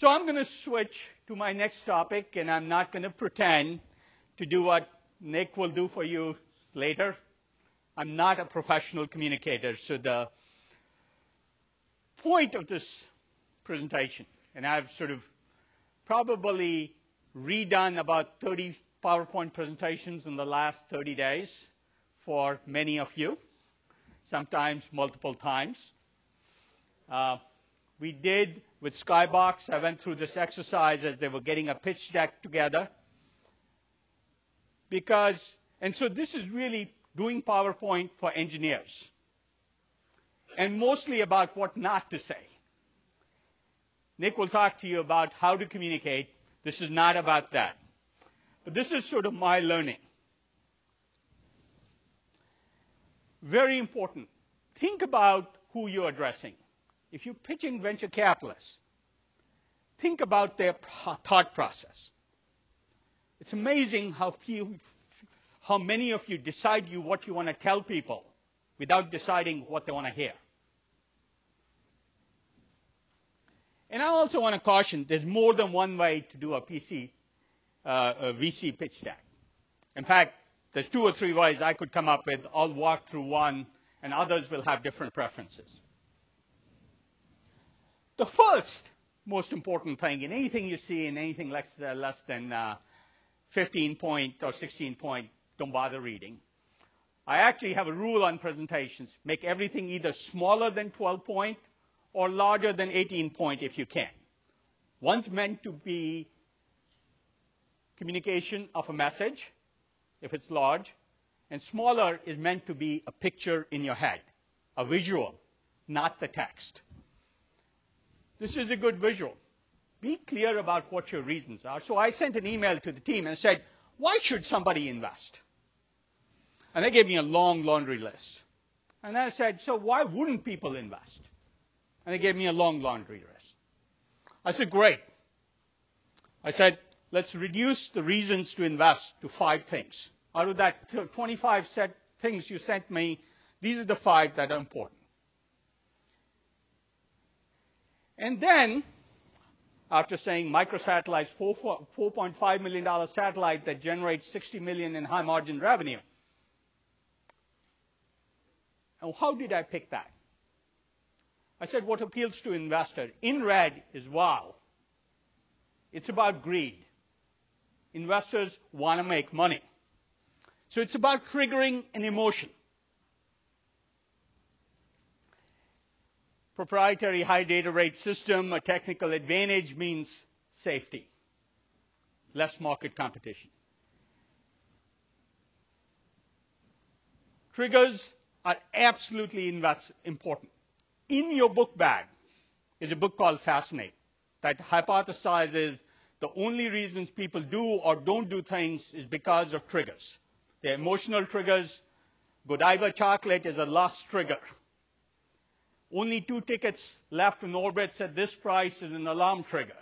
So I'm going to switch to my next topic, and I'm not going to pretend to do what Nick will do for you later. I'm not a professional communicator, so the point of this presentation, and I've sort of probably redone about 30 PowerPoint presentations in the last 30 days for many of you, sometimes multiple times. We did with Skybox. I went through this exercise as they were getting a pitch deck together. And so this is really doing PowerPoint for engineers, and mostly about what not to say. Nick will talk to you about how to communicate. This is not about that. But this is sort of my learning. Very important. Think about who you're addressing. If you're pitching venture capitalists, think about their thought process. It's amazing how many of you decide what you want to tell people without deciding what they want to hear. And I also want to caution, there's more than one way to do a VC pitch deck. In fact, there's 2 or 3 ways I could come up with. I'll walk through one, and others will have different preferences. The first most important thing in anything you see in anything less than 15 point or 16 point, don't bother reading. I actually have a rule on presentations. Make everything either smaller than 12 point or larger than 18 point if you can. One's meant to be communication of a message, if it's large, and smaller is meant to be a picture in your head, a visual, not the text. This is a good visual. Be clear about what your reasons are. So I sent an email to the team and said, why should somebody invest? And they gave me a long laundry list. And I said, so why wouldn't people invest? And they gave me a long laundry list. I said, great. I said, let's reduce the reasons to invest to 5 things. Out of that 25 things you sent me, these are the 5 that are important. And then, after saying microsatellites, $4.5 million satellite that generates $60 million in high margin revenue. And how did I pick that? I said what appeals to investor in red is wow. It's about greed. Investors want to make money. So it's about triggering an emotion. Proprietary high data rate system, a technical advantage means safety, less market competition. Triggers are absolutely important. In your book bag is a book called Fascinate that hypothesizes the only reasons people do or don't do things is because of triggers. They're emotional triggers. Godiva chocolate is a lust trigger. Only 2 tickets left in orbits at this price is an alarm trigger.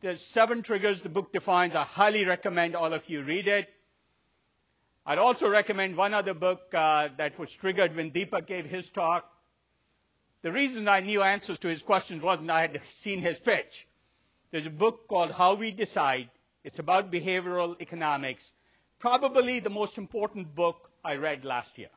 There's 7 triggers the book defines. I highly recommend all of you read it. I'd also recommend one other book that was triggered when Deepak gave his talk. The reason I knew answers to his questions wasn't I had seen his pitch. There's a book called How We Decide. It's about behavioral economics. Probably the most important book I read last year.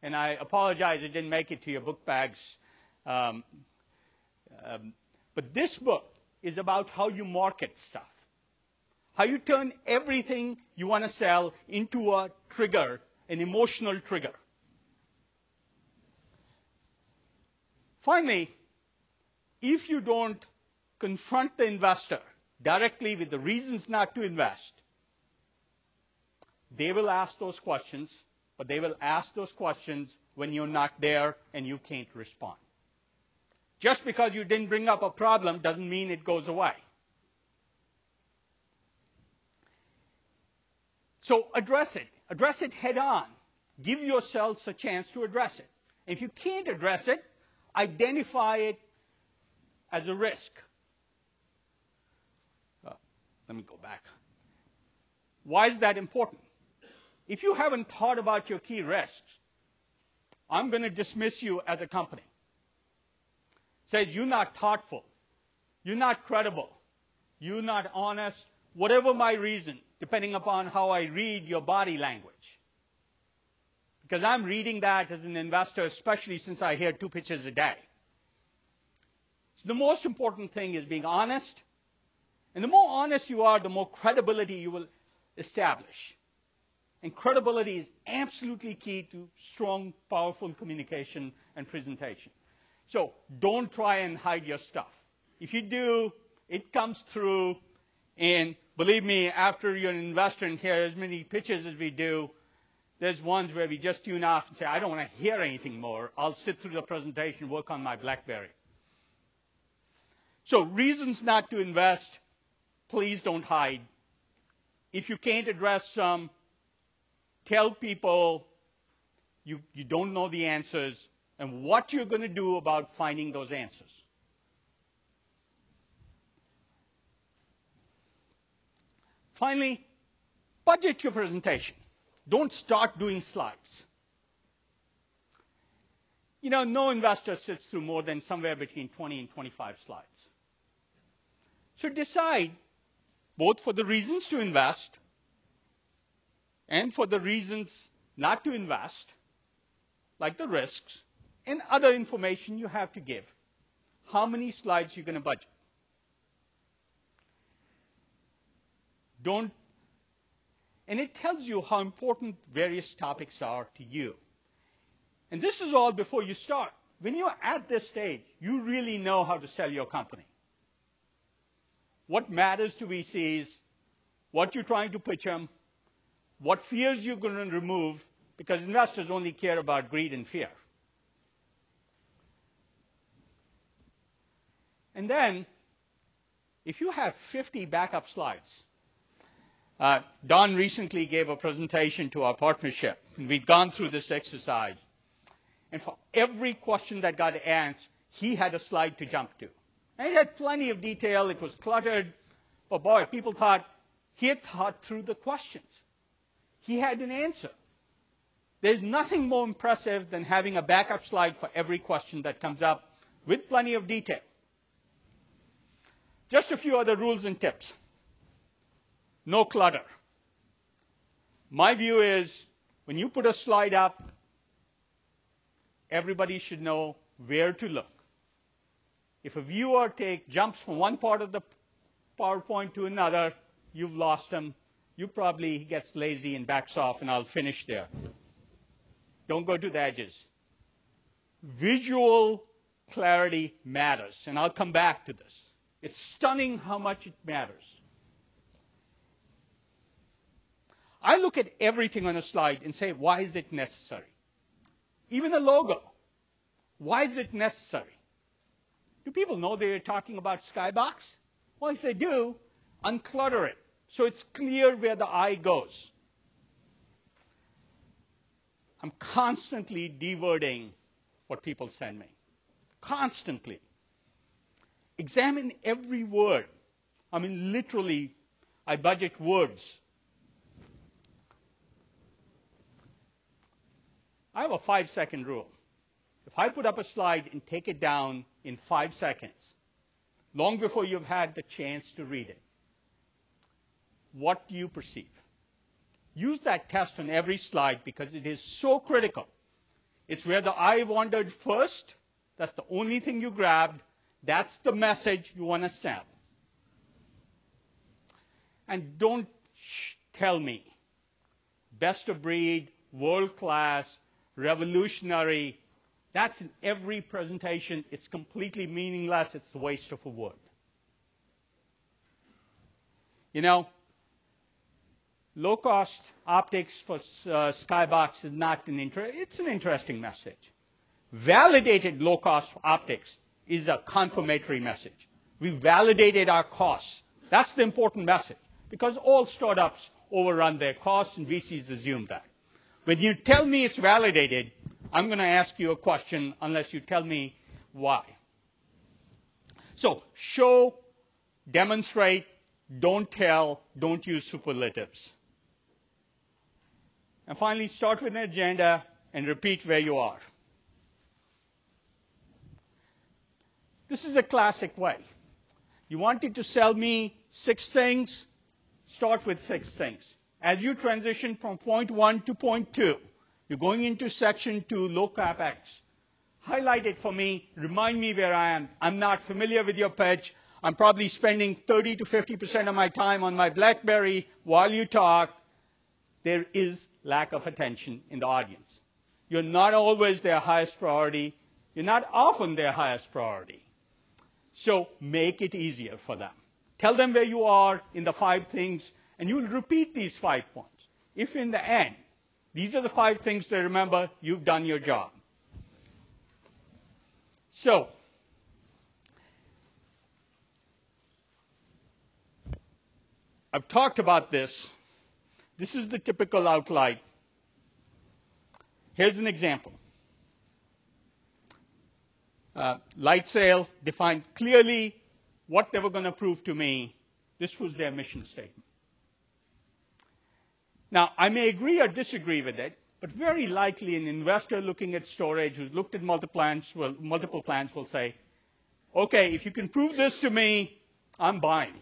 And I apologize it didn't make it to your book bags. But this book is about how you market stuff. How you turn everything you want to sell into a trigger, an emotional trigger. Finally, if you don't confront the investor directly with the reasons not to invest, they will ask those questions, but they will ask those questions when you're not there and you can't respond. Just because you didn't bring up a problem doesn't mean it goes away. So address it. Address it head on. Give yourselves a chance to address it. If you can't address it, identify it as a risk. Let me go back. Why is that important? If you haven't thought about your key risks, I'm going to dismiss you as a company. Says you're not thoughtful. You're not credible. You're not honest. Whatever my reason, depending upon how I read your body language. Because I'm reading that as an investor, especially since I hear 2 pitches a day. So the most important thing is being honest. And the more honest you are, the more credibility you will establish. And credibility is absolutely key to strong, powerful communication and presentation. So don't try and hide your stuff. If you do, it comes through. And believe me, after you're an investor and hear as many pitches as we do, there's ones where we just tune off and say, I don't want to hear anything more. I'll sit through the presentation, work on my BlackBerry. So reasons not to invest, please don't hide. If you can't address some, tell people you don't know the answers and what you're going to do about finding those answers. Finally, budget your presentation. Don't start doing slides. You know, no investor sits through more than somewhere between 20 and 25 slides. So decide, both for the reasons to invest and for the reasons not to invest, like the risks, and other information you have to give, how many slides you're going to budget. And it tells you how important various topics are to you. And this is all before you start. When you're at this stage, you really know how to sell your company. What matters to VCs, what you're trying to pitch them, what fears you're going to remove, because investors only care about greed and fear. And then, if you have 50 backup slides, Don recently gave a presentation to our partnership, and we'd gone through this exercise. And for every question that got asked, he had a slide to jump to. And it had plenty of detail. It was cluttered. But boy, people thought he had thought through the questions. He had an answer. There's nothing more impressive than having a backup slide for every question that comes up with plenty of detail. Just a few other rules and tips. No clutter. My view is, when you put a slide up, everybody should know where to look. If a viewer jumps from one part of the PowerPoint to another, you've lost him. You probably gets lazy and backs off, and I'll finish there. Don't go to the edges. Visual clarity matters, and I'll come back to this. It's stunning how much it matters. I look at everything on a slide and say, why is it necessary? Even a logo. Why is it necessary? Do people know they're talking about Skybox? Well, if they do, unclutter it so it's clear where the eye goes. I'm constantly dewording what people send me. Constantly. Examine every word. I mean, literally, I budget words. I have a 5-second rule. If I put up a slide and take it down in 5 seconds, long before you've had the chance to read it, what do you perceive? Use that test on every slide because it is so critical. It's where the eye wandered first. That's the only thing you grabbed. That's the message you want to send. And don't tell me best of breed, world class, revolutionary. That's in every presentation. It's completely meaningless. It's a waste of a word. You know, low-cost optics for Skybox is not it's an interesting message. Validated low-cost optics is a confirmatory message. We validated our costs. That's the important message, because all startups overrun their costs, and VCs assume that. When you tell me it's validated, I'm going to ask you a question unless you tell me why. So show, demonstrate, don't tell, don't use superlatives. And finally, start with an agenda and repeat where you are. This is a classic way. You wanted to sell me 6 things, start with 6 things. As you transition from point 1 to point 2, you're going into section 2, low capex. Highlight it for me. Remind me where I am. I'm not familiar with your pitch. I'm probably spending 30 to 50% of my time on my BlackBerry while you talk. There is lack of attention in the audience. You're not always their highest priority. You're not often their highest priority. So make it easier for them. Tell them where you are in the 5 things, and you'll repeat these 5 points. If in the end, these are the 5 things to remember, you've done your job. So, I've talked about this. This is the typical outline. Here's an example. Light Sail defined clearly what they were going to prove to me. This was their mission statement. Now, I may agree or disagree with it, but very likely an investor looking at storage who's looked at multiple plans will say, okay, if you can prove this to me, I'm buying.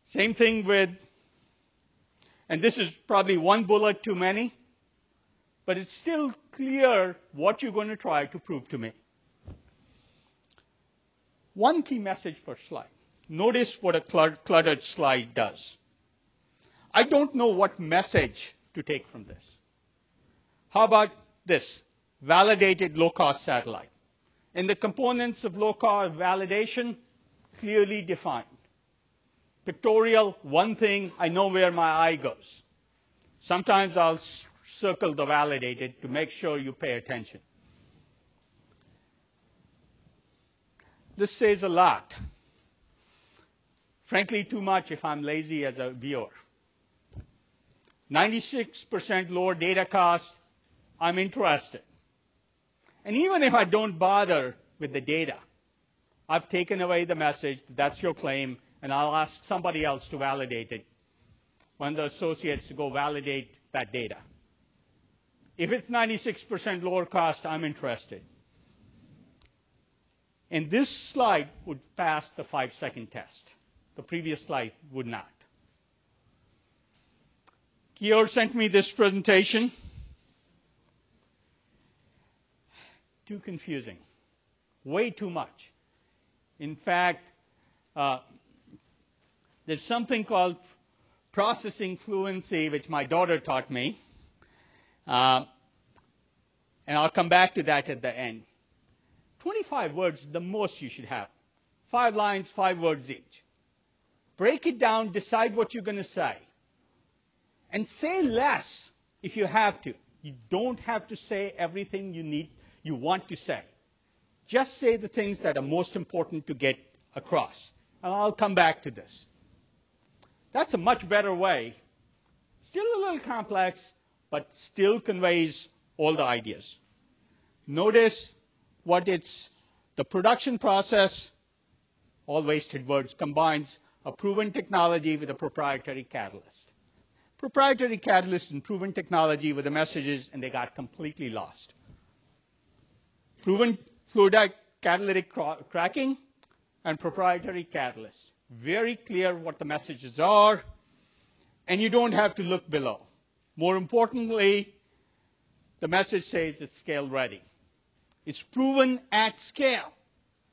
Same thing with, and this is probably one bullet too many, but it's still clear what you're going to try to prove to me. One key message per slide. Notice what a cluttered slide does. I don't know what message to take from this. How about this? Validated low-cost satellite. And the components of low-cost validation clearly defined. Pictorial, one thing, I know where my eye goes. Sometimes I'll circle the validated to make sure you pay attention. This says a lot. Frankly, too much if I'm lazy as a viewer. 96% lower data cost, I'm interested. And even if I don't bother with the data, I've taken away the message, that's your claim, and I'll ask somebody else to validate it. One of the associates to go validate that data. If it's 96% lower cost, I'm interested. And this slide would pass the 5-second test. The previous slide would not. Kior sent me this presentation. Too confusing. Way too much. In fact, there's something called processing fluency, which my daughter taught me. And I'll come back to that at the end. 25 words, the most you should have. 5 lines, 5 words each. Break it down, decide what you're going to say. And say less if you have to. You don't have to say everything you want to say. Just say the things that are most important to get across. And I'll come back to this. That's a much better way. Still a little complex, but still conveys all the ideas. Notice what it's, the production process, all wasted words, combines a proven technology with a proprietary catalyst. Proprietary catalyst and proven technology were the messages, and they got completely lost. Proven fluid catalytic cracking and proprietary catalyst. Very clear what the messages are, and you don't have to look below. More importantly, the message says it's scale ready. It's proven at scale.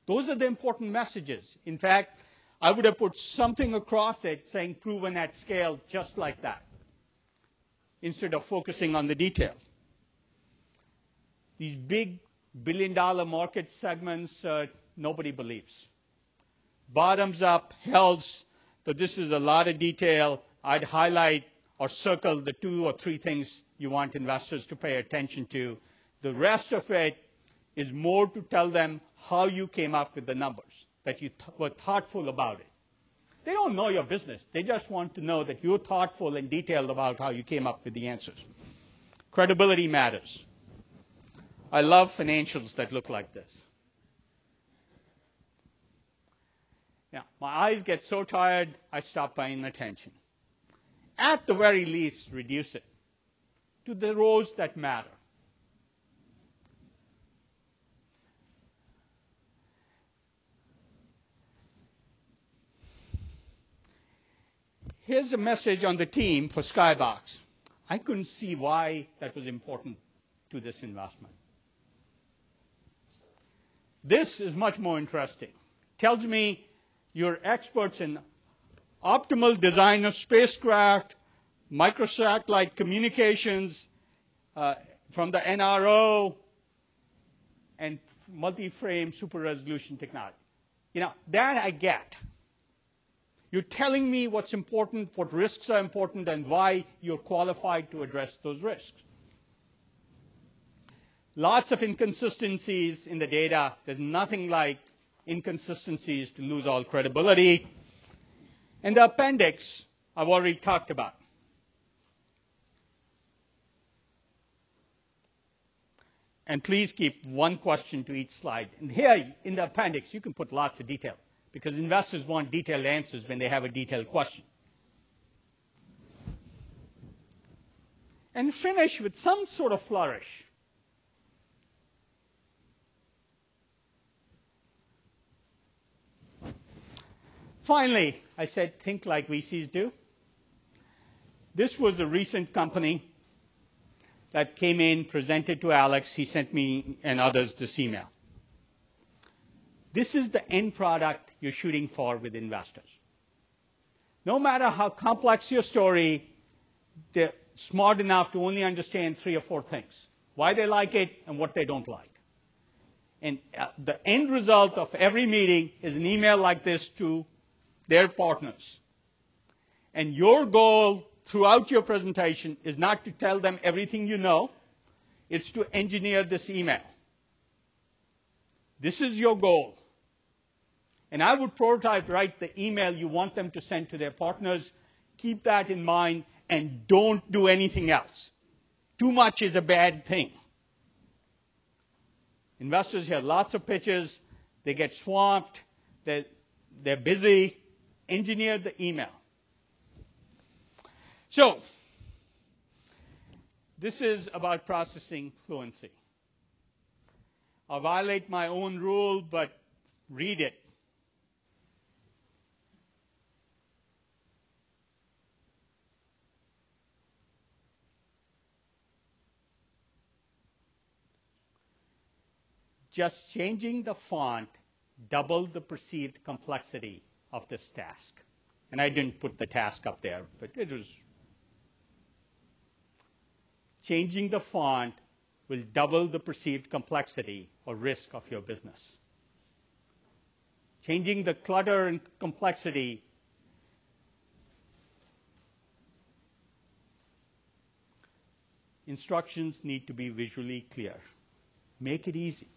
Those are the important messages. In fact, I would have put something across it saying proven at scale just like that, instead of focusing on the detail. These big billion-dollar market segments, nobody believes. Bottoms up, health, so this is a lot of detail. I'd highlight or circle the 2 or 3 things you want investors to pay attention to. The rest of it is more to tell them how you came up with the numbers, that you were thoughtful about it. They don't know your business. They just want to know that you're thoughtful and detailed about how you came up with the answers. Credibility matters. I love financials that look like this. Now, my eyes get so tired, I stop paying attention. At the very least, reduce it to the rows that matter. here's a message on the team for Skybox. I couldn't see why that was important to this investment. This is much more interesting. Tells me you're experts in optimal design of spacecraft, microsatellite communications from the NRO, and multi-frame super resolution technology. You know, that I get. You're telling me what's important, what risks are important, and why you're qualified to address those risks. Lots of inconsistencies in the data. There's nothing like inconsistencies to lose all credibility. And the appendix, I've already talked about. And please keep one question to each slide. And here in the appendix, you can put lots of detail, because investors want detailed answers when they have a detailed question. And finish with some sort of flourish. Finally, I said, think like VCs do. This was a recent company that came in, presented to Alex. He sent me and others this email. This is the end product you're shooting for with investors. No matter how complex your story, they're smart enough to only understand 3 or 4 things: why they like it and what they don't like. And the end result of every meeting is an email like this to their partners. And your goal throughout your presentation is not to tell them everything you know. It's to engineer this email. This is your goal. And I would prototype write the email you want them to send to their partners. Keep that in mind and don't do anything else. Too much is a bad thing. Investors hear lots of pitches. They get swamped. They're busy. Engineer the email. So, this is about processing fluency. I'll violate my own rule, but read it. Just changing the font doubled the perceived complexity of this task. And I didn't put the task up there, but it was. Changing the font will double the perceived complexity or risk of your business. Changing the clutter and complexity instructions need to be visually clear. Make it easy,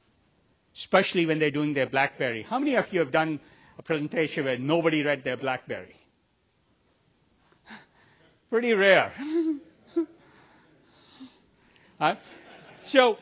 especially when they're doing their BlackBerry. How many of you have done a presentation where nobody read their BlackBerry? Pretty rare. So